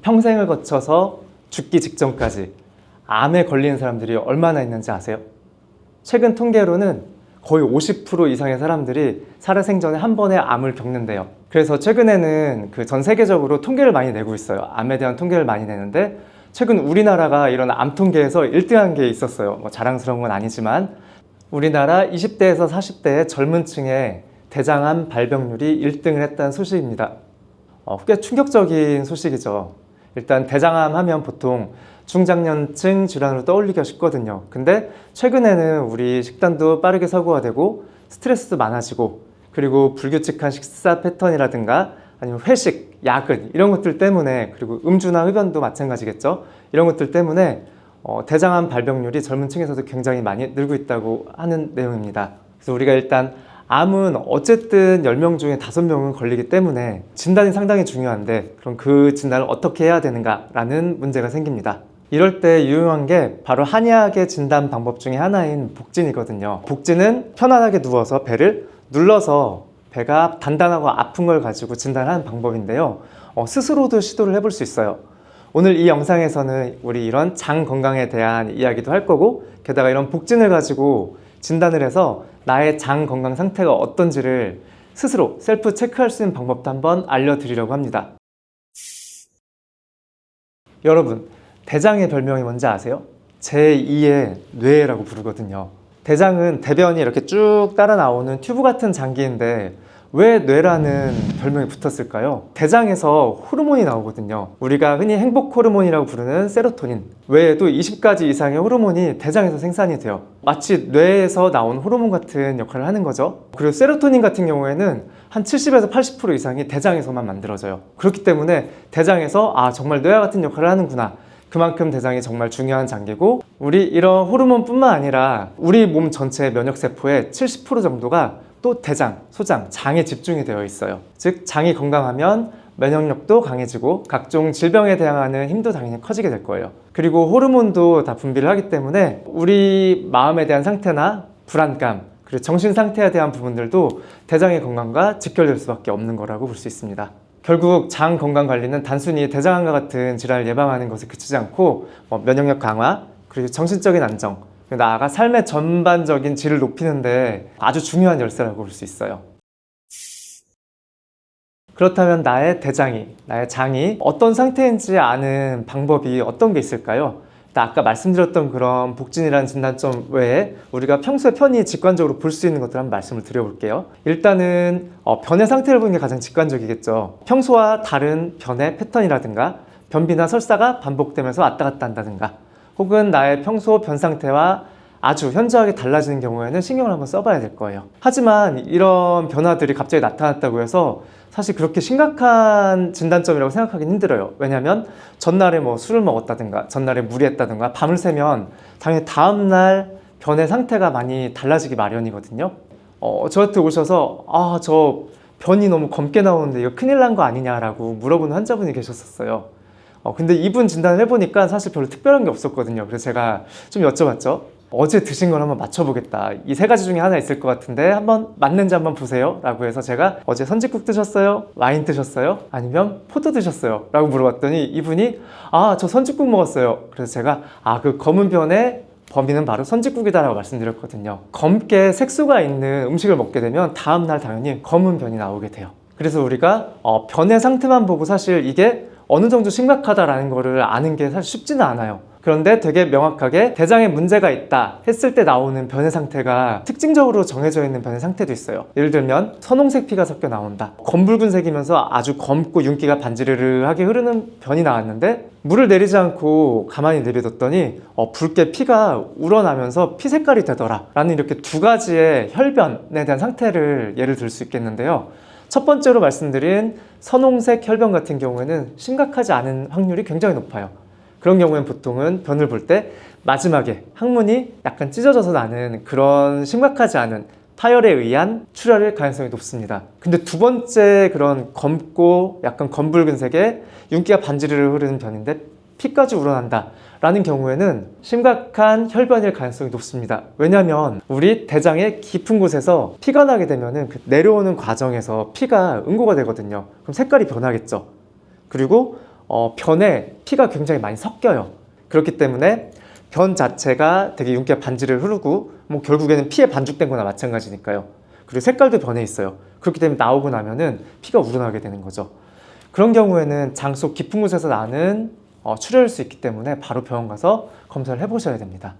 평생을 거쳐서 죽기 직전까지 암에 걸리는 사람들이 얼마나 있는지 아세요? 최근 통계로는 거의 50% 이상의 사람들이 살아생전에 한 번의 암을 겪는데요. 그래서 최근에는 전 세계적으로 통계를 많이 내고 있어요. 암에 대한 통계를 많이 내는데 최근 우리나라가 이런 암 통계에서 1등한 게 있었어요. 뭐 자랑스러운 건 아니지만 우리나라 20대에서 40대의 젊은 층의 대장암 발병률이 1등을 했다는 소식입니다. 꽤 충격적인 소식이죠. 일단 대장암 하면 보통 중장년층 질환으로 떠올리기가 쉽거든요. 근데 최근에는 우리 식단도 빠르게 서구화되고 스트레스도 많아지고 그리고 불규칙한 식사 패턴이라든가 아니면 회식, 야근 이런 것들 때문에 그리고 음주나 흡연도 마찬가지겠죠. 이런 것들 때문에 대장암 발병률이 젊은 층에서도 굉장히 많이 늘고 있다고 하는 내용입니다. 그래서 우리가 일단 암은 어쨌든 10명 중에 5명은 걸리기 때문에 진단이 상당히 중요한데 그럼 그 진단을 어떻게 해야 되는가라는 문제가 생깁니다. 이럴 때 유용한 게 바로 한의학의 진단 방법 중에 하나인 복진이거든요. 복진은 편안하게 누워서 배를 눌러서 배가 단단하고 아픈 걸 가지고 진단하는 방법인데요. 스스로도 시도를 해볼 수 있어요. 오늘 이 영상에서는 우리 이런 장 건강에 대한 이야기도 할 거고 게다가 이런 복진을 가지고 진단을 해서 나의 장 건강 상태가 어떤지를 스스로 셀프 체크할 수 있는 방법도 한번 알려드리려고 합니다. 여러분, 대장의 별명이 뭔지 아세요? 제2의 뇌라고 부르거든요. 대장은 대변이 이렇게 쭉 따라 나오는 튜브 같은 장기인데 왜 뇌라는 별명이 붙었을까요? 대장에서 호르몬이 나오거든요. 우리가 흔히 행복 호르몬이라고 부르는 세로토닌 외에도 20가지 이상의 호르몬이 대장에서 생산이 돼요. 마치 뇌에서 나온 호르몬 같은 역할을 하는 거죠. 그리고 세로토닌 같은 경우에는 한 70에서 80% 이상이 대장에서만 만들어져요. 그렇기 때문에 대장에서 정말 뇌와 같은 역할을 하는구나. 그만큼 대장이 정말 중요한 장기고 우리 이런 호르몬뿐만 아니라 우리 몸 전체의 면역세포의 70% 정도가 또 대장, 소장, 장에 집중이 되어 있어요. 즉 장이 건강하면 면역력도 강해지고 각종 질병에 대항하는 힘도 당연히 커지게 될 거예요. 그리고 호르몬도 다 분비를 하기 때문에 우리 마음에 대한 상태나 불안감 그리고 정신 상태에 대한 부분들도 대장의 건강과 직결될 수밖에 없는 거라고 볼 수 있습니다. 결국 장 건강 관리는 단순히 대장암과 같은 질환을 예방하는 것에 그치지 않고 면역력 강화, 그리고 정신적인 안정, 나아가 삶의 전반적인 질을 높이는데 아주 중요한 열쇠라고 볼 수 있어요. 그렇다면 나의 대장이, 나의 장이 어떤 상태인지 아는 방법이 어떤 게 있을까요? 아까 말씀드렸던 그런 복진이라는 진단점 외에 우리가 평소에 편히 직관적으로 볼 수 있는 것들 한번 말씀을 드려볼게요. 일단은 변의 상태를 보는 게 가장 직관적이겠죠. 평소와 다른 변의 패턴이라든가 변비나 설사가 반복되면서 왔다 갔다 한다든가 혹은 나의 평소 변 상태와 아주 현저하게 달라지는 경우에는 신경을 한번 써봐야 될 거예요. 하지만 이런 변화들이 갑자기 나타났다고 해서 사실 그렇게 심각한 진단점이라고 생각하기는 힘들어요. 왜냐하면 전날에 술을 먹었다든가 전날에 무리했다든가 밤을 새면 당연히 다음날 변의 상태가 많이 달라지기 마련이거든요. 저한테 오셔서 저 변이 너무 검게 나오는데 이거 큰일 난 거 아니냐라고 물어보는 환자분이 계셨었어요. 근데 이분 진단을 해보니까 사실 별로 특별한 게 없었거든요. 그래서 제가 좀 여쭤봤죠. 어제 드신 걸 한번 맞춰보겠다. 이 3가지 중에 하나 있을 것 같은데 한번 맞는지 한번 보세요 라고 해서 제가 어제 선짓국 드셨어요? 와인 드셨어요? 아니면 포도 드셨어요? 라고 물어봤더니 이분이 저 선짓국 먹었어요. 그래서 제가 그 검은 변의 범인은 바로 선짓국이다 라고 말씀드렸거든요. 검게 색소가 있는 음식을 먹게 되면 다음날 당연히 검은 변이 나오게 돼요. 그래서 우리가 변의 상태만 보고 사실 이게 어느 정도 심각하다라는 거를 아는 게 사실 쉽지는 않아요. 그런데 되게 명확하게 대장에 문제가 있다 했을 때 나오는 변의 상태가 특징적으로 정해져 있는 변의 상태도 있어요. 예를 들면 선홍색 피가 섞여 나온다. 검붉은색이면서 아주 검고 윤기가 반지르르하게 흐르는 변이 나왔는데 물을 내리지 않고 가만히 내비뒀더니 붉게 피가 우러나면서 피 색깔이 되더라 라는 이렇게 2가지의 혈변에 대한 상태를 예를 들 수 있겠는데요. 첫 번째로 말씀드린 선홍색 혈변 같은 경우에는 심각하지 않은 확률이 굉장히 높아요. 그런 경우에는 보통은 변을 볼 때 마지막에 항문이 약간 찢어져서 나는 그런 심각하지 않은 파열에 의한 출혈일 가능성이 높습니다. 근데 2번째 그런 검고 약간 검붉은색의 윤기가 반지르르 흐르는 변인데 피까지 우러난다 라는 경우에는 심각한 혈변일 가능성이 높습니다. 왜냐하면 우리 대장의 깊은 곳에서 피가 나게 되면 내려오는 과정에서 피가 응고가 되거든요. 그럼 색깔이 변하겠죠. 그리고 변에 피가 굉장히 많이 섞여요. 그렇기 때문에 변 자체가 되게 윤기가 반지를 흐르고 뭐 결국에는 피에 반죽된 거나 마찬가지니까요. 그리고 색깔도 변해 있어요. 그렇기 때문에 나오고 나면은 피가 우러나게 되는 거죠. 그런 경우에는 장 속 깊은 곳에서 나는 출혈일 수 있기 때문에 바로 병원 가서 검사를 해보셔야 됩니다.